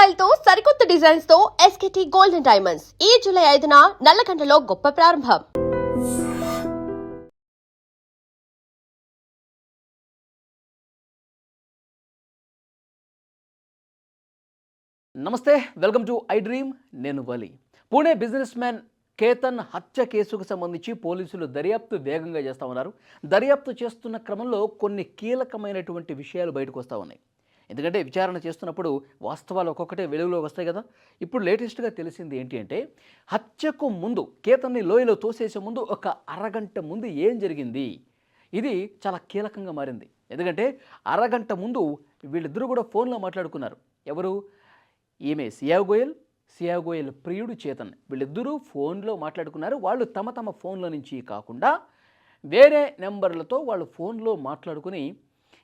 Style తో సరికొత్త designs తో ఎస్కేటీ గోల్డెన్ డైమండ్స్ ఈ జూలై 5న నల్లకండలో గొప్ప ప్రారంభం. నమస్తే, వెల్కమ్ టు ఐ డ్రీమ్. నేను వలి. పూణే బిజినెస్ మ్యాన్ కేతన్ హత్య కేసుకు సంబంధించి పోలీసులు దర్యాప్తు వేగంగా చేస్తూ ఉన్నారు. దర్యాప్తు చేస్తున్న క్రమంలో కొన్ని కీలకమైనటువంటి విషయాలు బయటకు వస్తూ ఉన్నాయి. ఎందుకంటే విచారణ చేస్తున్నప్పుడు వాస్తవాలు ఒక్కొక్కటే వెలుగులోకి వస్తాయి కదా. ఇప్పుడు లేటెస్ట్గా తెలిసింది ఏంటి అంటే, హత్యకు ముందు కేతన్ని లోయలో తోసేసే ముందు ఒక అరగంట ముందు ఏం జరిగింది, ఇది చాలా కీలకంగా మారింది. ఎందుకంటే అరగంట ముందు వీళ్ళిద్దరూ కూడా ఫోన్లో మాట్లాడుకున్నారు. ఎవరు? ఈమె సియా గోయల్ ప్రియుడు చేతన్. వీళ్ళిద్దరూ ఫోన్లో మాట్లాడుకున్నారు. వాళ్ళు తమ తమ ఫోన్ల నుంచి కాకుండా వేరే నెంబర్లతో వాళ్ళు ఫోన్లో మాట్లాడుకుని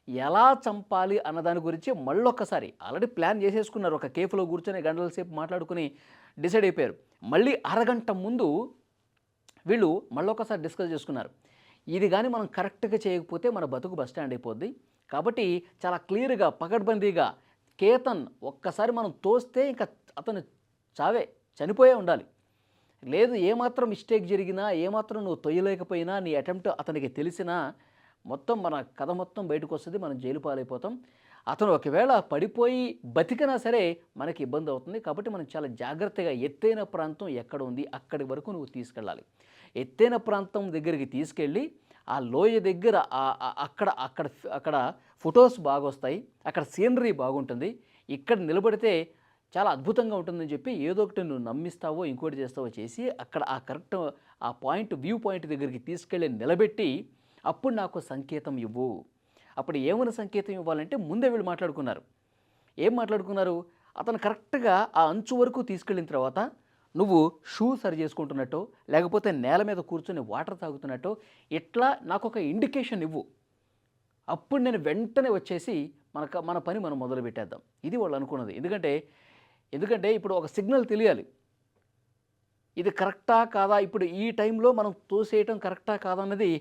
ఎలా చంపాలి అన్నదాని గురించి మళ్ళొక్కసారి ఆల్రెడీ ప్లాన్ చేసేసుకున్నారు. ఒక కేఫ్లో కూర్చొని గంటల సేపు మాట్లాడుకుని డిసైడ్ అయిపోయారు. మళ్ళీ అరగంట ముందు వీళ్ళు మళ్ళొక్కసారి డిస్కస్ చేసుకున్నారు. ఇది కానీ మనం కరెక్ట్గా చేయకపోతే మన బతుకు బస్ స్టాండ్ అయిపోద్ది. కాబట్టి చాలా క్లియర్గా పకడ్బందీగా కేతన్ ఒక్కసారి మనం తోస్తే ఇంకా అతను చనిపోయే ఉండాలి. లేదు ఏమాత్రం మిస్టేక్ జరిగినా, ఏమాత్రం నువ్వు తొయ్యలేకపోయినా, నీ అటెంప్ట్ అతనికి తెలిసినా మొత్తం మన కథ మొత్తం బయటకు వస్తుంది. మనం జైలు పాలైపోతాం. అతను ఒకవేళ పడిపోయి బతికినా సరే మనకి ఇబ్బంది అవుతుంది. కాబట్టి మనం చాలా జాగ్రత్తగా ఎత్తైన ప్రాంతం ఎక్కడ ఉంది అక్కడి వరకు నువ్వు తీసుకెళ్ళాలి. ఎత్తైన ప్రాంతం దగ్గరికి తీసుకెళ్ళి ఆ లోయ దగ్గర అక్కడ అక్కడ అక్కడ ఫొటోస్ బాగా వస్తాయి, అక్కడ సీనరీ బాగుంటుంది, ఇక్కడ నిలబడితే చాలా అద్భుతంగా ఉంటుందని చెప్పి ఏదో ఒకటి నువ్వు నమ్మిస్తావో ఇంకోటి చేస్తావో చేసి అక్కడ ఆ కరెక్ట్ ఆ పాయింట్ వ్యూ పాయింట్ దగ్గరికి తీసుకెళ్ళి నిలబెట్టి అప్పుడు నాకు సంకేతం ఇవ్వు. అప్పుడు ఏమైనా సంకేతం ఇవ్వాలంటే ముందే వీళ్ళు మాట్లాడుకున్నారు. ఏం మాట్లాడుకున్నారు? అతను కరెక్ట్గా ఆ అంచు వరకు తీసుకెళ్ళిన తర్వాత నువ్వు షూ సరి చేసుకుంటున్నట్టు, లేకపోతే నేల మీద కూర్చొని వాటర్ తాగుతున్నట్టు ఇట్లా నాకు ఒక ఇండికేషన్ ఇవ్వు. అప్పుడు నేను వెంటనే వచ్చేసి మన పని మనం మొదలు పెట్టేద్దాం. ఇది వాళ్ళు అనుకున్నది. ఎందుకంటే ఇప్పుడు ఒక సిగ్నల్ తెలియాలి. ఇది కరెక్టా కాదా, ఇప్పుడు ఈ టైంలో మనం తోసేయటం కరెక్టా కాదా అన్నది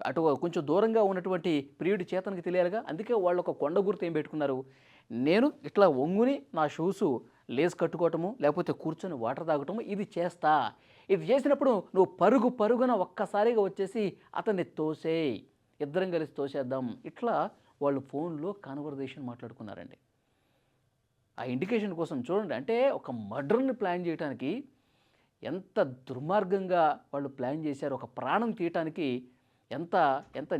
అటు కొంచెం దూరంగా ఉన్నటువంటి ప్రియుడి చేతనకి తెలియాలిగా. అందుకే వాళ్ళు ఒక కొండ గుర్తు ఏం పెట్టుకున్నారు, నేను ఇట్లా వంగుని నా షూసు లేస్ కట్టుకోవటము, లేకపోతే కూర్చొని వాటర్ తాగటము ఇది చేస్తా. ఇది చేసినప్పుడు నువ్వు పరుగున ఒక్కసారిగా వచ్చేసి అతన్ని తోసేయి, ఇద్దరం కలిసి తోసేద్దాం. ఇట్లా వాళ్ళు ఫోన్లో కాన్వర్జేషన్ మాట్లాడుకున్నారండి. ఆ ఇండికేషన్ కోసం చూడండి. అంటే ఒక మర్డర్ని ప్లాన్ చేయడానికి ఎంత దుర్మార్గంగా వాళ్ళు ప్లాన్ చేశారు. ఒక ప్రాణం తీయటానికి ఎంత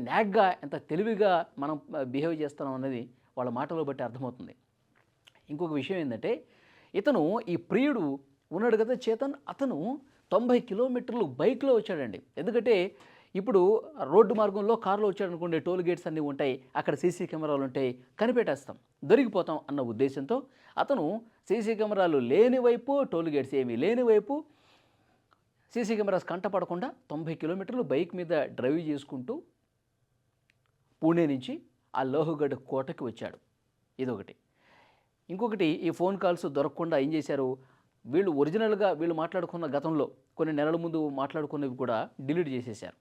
న్యాగ్గా, ఎంత తెలివిగా మనం బిహేవ్ చేస్తున్నాం అనేది వాళ్ళ మాటలో బట్టి అర్థమవుతుంది. ఇంకొక విషయం ఏంటంటే, ఇతను ఈ ప్రియుడు ఉన్నాడు కదా చేతన్, అతను 90 కిలోమీటర్లు బైక్లో వచ్చాడండి. ఎందుకంటే ఇప్పుడు రోడ్డు మార్గంలో కారులో వచ్చాడు అనుకోండి, టోల్ గేట్స్ అన్నీ ఉంటాయి, అక్కడ సీసీ కెమెరాలు ఉంటాయి, కనిపెట్టేస్తాం, దొరికిపోతాం అన్న ఉద్దేశంతో అతను సీసీ కెమెరాలు లేని వైపు, టోల్ గేట్స్ ఏమీ లేని వైపు, సీసీ కెమెరాస్ కంటపడకుండా 90 కిలోమీటర్లు బైక్ మీద డ్రైవ్ చేసుకుంటూ పూణే నుంచి ఆ లోహగఢ్ కోటకి వచ్చాడు. ఇదొకటి. ఇంకొకటి, ఈ ఫోన్ కాల్స్ దొరకకుండా ఏం చేశారు వీళ్ళు, ఒరిజినల్గా వీళ్ళు మాట్లాడుకున్న గతంలో కొన్ని నెలల ముందు మాట్లాడుకున్నవి కూడా డిలీట్ చేసేశారు.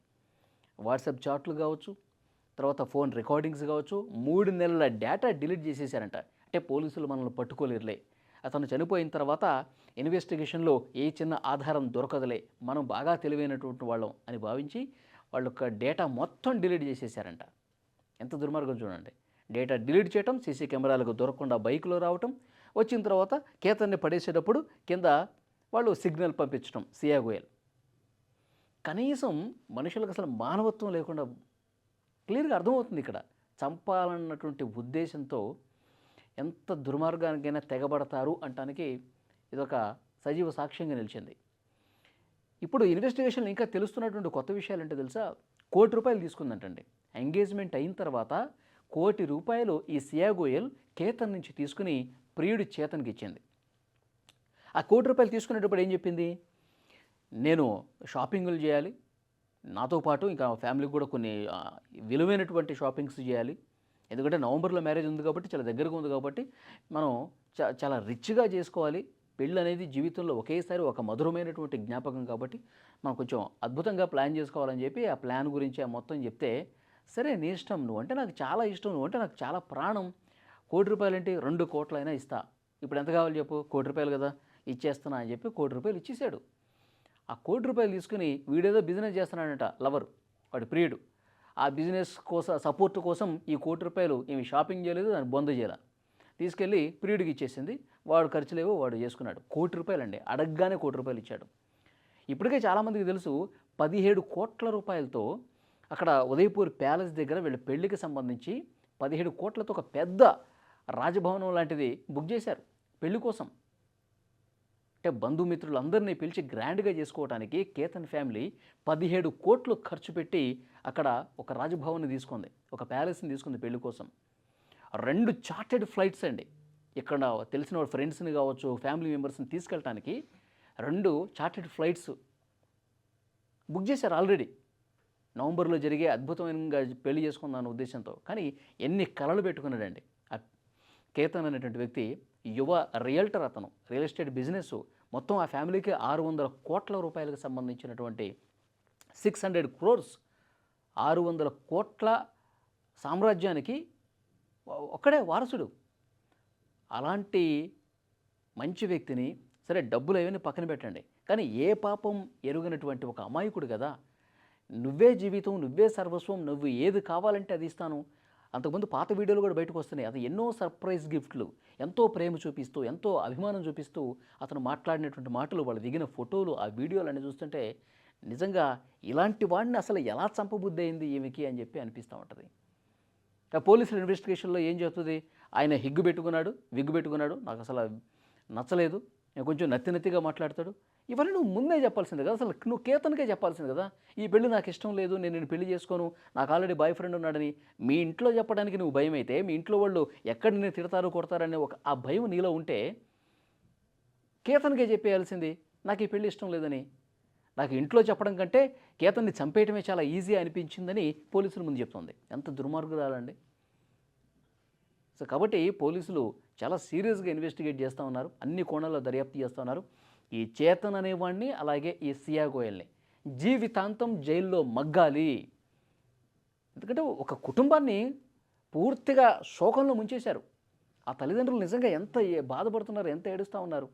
వాట్సాప్ చాట్లు కావచ్చు, తర్వాత ఫోన్ రికార్డింగ్స్ కావచ్చు, 3 నెలల డేటా డిలీట్ చేసేసారంట. అంటే పోలీసులు మనల్ని పట్టుకోలేరులే, అతను చనిపోయిన తర్వాత ఇన్వెస్టిగేషన్లో ఏ చిన్న ఆధారం దొరకదులే, మనం బాగా తెలివైనటువంటి వాళ్ళం అని భావించి వాళ్ళ డేటా మొత్తం డిలీట్ చేసేసారంట. ఎంత దుర్మార్గం చూడండి. డేటా డిలీట్ చేయటం, సీసీ కెమెరాలకు దొరకకుండా బైక్లో రావటం, వచ్చిన తర్వాత కేతన్ని పడేసేటప్పుడు కింద వాళ్ళు సిగ్నల్ పంపించడం. సియా గోయల్ కనీసం మనుషులకు అసలు మానవత్వం లేకుండా క్లియర్గా అర్థమవుతుంది. ఇక్కడ చంపాలన్నటువంటి ఉద్దేశంతో ఎంత దుర్మార్గానికైనా తెగబడతారు అంటానికి ఇదొక సజీవ సాక్ష్యంగా నిలిచింది. ఇప్పుడు ఇన్వెస్టిగేషన్లో ఇంకా తెలుస్తున్నటువంటి కొత్త విషయాలు అంటే తెలుసా, ₹1 కోటి తీసుకుందంటండి. ఎంగేజ్మెంట్ అయిన తర్వాత ₹1 కోటి ఈ సియా గోయల్ కేతన్ నుంచి తీసుకుని ప్రియుడి చేతన్కి ఇచ్చింది. ఆ ₹1 కోటి తీసుకునేటప్పుడు ఏం చెప్పింది, నేను షాపింగులు చేయాలి, నాతో పాటు ఇంకా ఫ్యామిలీకి కూడా కొన్ని విలువైనటువంటి షాపింగ్స్ చేయాలి. ఎందుకంటే నవంబర్లో మ్యారేజ్ ఉంది కాబట్టి, చాలా దగ్గరగా ఉంది కాబట్టి మనం చాలా రిచ్గా చేసుకోవాలి. పెళ్ళి అనేది జీవితంలో ఒకేసారి ఒక మధురమైనటువంటి జ్ఞాపకం కాబట్టి మనం కొంచెం అద్భుతంగా ప్లాన్ చేసుకోవాలని చెప్పి ఆ ప్లాన్ గురించి మొత్తం చెప్తే, సరే నీ ఇష్టం, నువ్వంటే నాకు చాలా ఇష్టం, నువ్వంటే నాకు చాలా ప్రాణం, ₹1 కోటి ఏంటి, 2 కోట్లైనా ఇస్తా, ఇప్పుడు ఎంత కావాలి చెప్పు, ₹1,00,00,000 కదా ఇచ్చేస్తున్నా అని చెప్పి ₹1,00,00,000 ఇచ్చేసాడు. ఆ ₹1,00,00,000 తీసుకుని వీడేదో బిజినెస్ చేస్తున్నాడంట లవర్, వాడి ప్రియుడు. ఆ బిజినెస్ కోసం సపోర్ట్ కోసం ఈ ₹1,00,00,000 ఈమె షాపింగ్ చేయలేదు, దాన్ని బొంద చేయాల, తీసుకెళ్ళి ప్రియుడికి ఇచ్చేసింది. వాడు ఖర్చులేవో వాడు చేసుకున్నాడు. ₹1,00,00,000 అండి, అడగగానే ₹1,00,00,000 ఇచ్చాడు. ఇప్పటికే చాలామందికి తెలుసు 17 కోట్ల రూపాయలతో అక్కడ ఉదయపూర్ ప్యాలెస్ దగ్గర వీళ్ళ పెళ్లికి సంబంధించి 17 కోట్లతో ఒక పెద్ద రాజభవనం లాంటిది బుక్ చేశారు పెళ్లి కోసం. అంటే బంధుమిత్రులందరినీ పిలిచి గ్రాండ్గా చేసుకోవడానికి కేతన్ ఫ్యామిలీ 17 కోట్లు ఖర్చు పెట్టి అక్కడ ఒక రాజభవన్ని తీసుకుంది, ఒక ప్యాలెస్ని తీసుకుంది పెళ్లి కోసం. 2 చార్టెడ్ ఫ్లైట్స్ అండి, ఇక్కడ తెలిసిన ఫ్రెండ్స్ని కావచ్చు ఫ్యామిలీ మెంబర్స్ని తీసుకెళ్ళటానికి 2 చార్టెడ్ ఫ్లైట్స్ బుక్ చేశారు ఆల్రెడీ. నవంబర్లో జరిగే అద్భుతమైన పెళ్లి చేసుకుందాన్న ఉద్దేశంతో. కానీ ఎన్ని కలలు పెట్టుకున్నాడండి ఆ కేతన్ అనేటువంటి వ్యక్తి. యువ రియల్టర్ అతను, రియల్ ఎస్టేట్ బిజినెస్ మొత్తం ఆ ఫ్యామిలీకి 600 కోట్ల రూపాయలకు సంబంధించినటువంటి 600 crores 600 కోట్ల సామ్రాజ్యానికి ఒక్కడే వారసుడు. అలాంటి మంచి వ్యక్తిని సరే డబ్బులు అవన్నీ పక్కన పెట్టండి, కానీ ఏ పాపం ఎరుగనటువంటి ఒక అమాయకుడు కదా, నువ్వే జీవితం, నువ్వే సర్వస్వం, నువ్వు ఏది కావాలంటే అది ఇస్తాను. అంతకుముందు పాత వీడియోలు కూడా బయటకు వస్తున్నాయి. అది ఎన్నో సర్ప్రైజ్ గిఫ్ట్లు, ఎంతో ప్రేమ చూపిస్తూ, ఎంతో అభిమానం చూపిస్తూ అతను మాట్లాడినటువంటి మాటలు, వాళ్ళు దిగిన ఫోటోలు, ఆ వీడియోలు అన్నీ చూస్తుంటే నిజంగా ఇలాంటి వాడిని అసలు ఎలా చంపబుద్ధి అయింది ఈమెకి అని చెప్పి అనిపిస్తూ ఉంటుంది. పోలీసుల ఇన్వెస్టిగేషన్లో ఏం చెప్తుంది, ఆయన విగ్గు పెట్టుకున్నాడు, నాకు అసలు నచ్చలేదు, కొంచెం నత్తిగా మాట్లాడతాడు. ఇవన్నీ నువ్వు ముందే చెప్పాల్సింది కదా, అసలు నువ్వు కేతన్కే చెప్పాల్సింది కదా. ఈ పెళ్లి నాకు ఇష్టం లేదు, నేను పెళ్లి చేసుకోను, నాకు ఆల్రెడీ బాయ్ ఫ్రెండ్ ఉన్నాడని మీ ఇంట్లో చెప్పడానికి నువ్వు భయం అయితే, మీ ఇంట్లో వాళ్ళు ఎక్కడ నేను తిడతారు కొడతారనే ఒక ఆ భయం నీలో ఉంటే కేతన్కే చెప్పేయాల్సింది, నాకు ఈ పెళ్లి ఇష్టం లేదని. నాకు ఇంట్లో చెప్పడం కంటే కేతన్ని చంపేయటమే చాలా ఈజీ అనిపించిందని పోలీసుల ముందు చెప్తుంది. ఎంత దుర్మార్గురాలండి. సో కాబట్టి పోలీసులు చాలా సీరియస్గా ఇన్వెస్టిగేట్ చేస్తూ ఉన్నారు, అన్ని కోణాల్లో దర్యాప్తు చేస్తూ ఉన్నారు. ఈ చేతన్ అనేవాడిని అలాగే ఈ సియా గోయల్ని జీవితాంతం జైల్లో మగ్గాలి. ఎందుకంటే ఒక కుటుంబాన్ని పూర్తిగా శోకంలో ముంచేశారు. ఆ తల్లిదండ్రులు నిజంగా ఎంత బాధపడుతున్నారు, ఎంత ఏడుస్తూ ఉన్నారు.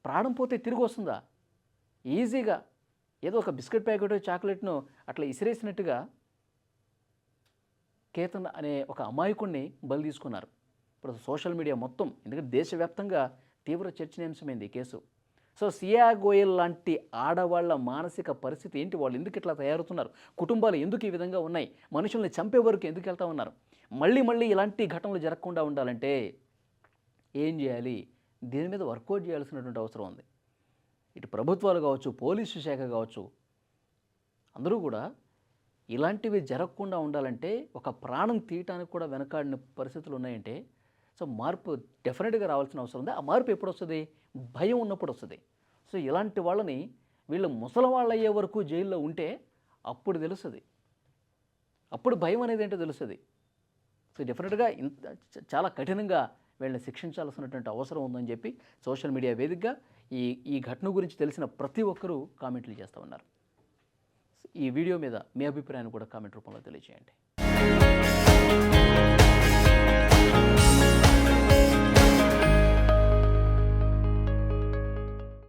ప్రాణం పోతే తిరిగి వస్తుందా? ఈజీగా ఏదో ఒక బిస్కెట్ ప్యాకెట్ చాక్లెట్ను అట్లా ఇసిరేసినట్టుగా కేతన్ అనే ఒక అమాయకుడిని బలి తీసుకున్నారు. ఇప్పుడు సోషల్ మీడియా మొత్తం, ఎందుకంటే దేశవ్యాప్తంగా తీవ్ర చర్చనీయాంశమైంది ఈ కేసు. సో సియా గోయల్ లాంటి ఆడవాళ్ళ మానసిక పరిస్థితి ఏంటి, వాళ్ళు ఎందుకు ఇట్లా తయారవుతున్నారు, కుటుంబాలు ఎందుకు ఈ విధంగా ఉన్నాయి, మనుషుల్ని చంపే వరకు ఎందుకు వెళ్తూ ఉన్నారు, మళ్ళీ ఇలాంటి ఘటనలు జరగకుండా ఉండాలంటే ఏం చేయాలి, దీని మీద వర్కౌట్ చేయాల్సినటువంటి అవసరం ఉంది. ఇటు ప్రభుత్వాలు కావచ్చు, పోలీసు శాఖ కావచ్చు, అందరూ కూడా ఇలాంటివి జరగకుండా ఉండాలంటే, ఒక ప్రాణం తీయటానికి కూడా వెనకాడిన పరిస్థితులు ఉన్నాయంటే, సో మార్పు డెఫినెట్గా రావాల్సిన అవసరం ఉంది. ఆ మార్పు ఎప్పుడు వస్తుంది? భయం ఉన్నప్పుడు వస్తుంది. సో ఇలాంటి వాళ్ళని వీళ్ళు ముసలి వాళ్ళు అయ్యే వరకు జైల్లో ఉంటే అప్పుడు తెలుస్తుంది, అప్పుడు భయం అనేది ఏంటో తెలుస్తుంది. సో డెఫినెట్గా చాలా కఠినంగా వీళ్ళని శిక్షించాల్సినటువంటి అవసరం ఉందని చెప్పి సోషల్ మీడియా వేదికగా ఈ ఘటన గురించి తెలిసిన ప్రతి ఒక్కరూ కామెంట్లు చేస్తూ ఉన్నారు. ఈ వీడియో మీద మీ అభిప్రాయాన్ని కూడా కామెంట్ రూపంలో తెలియజేయండి.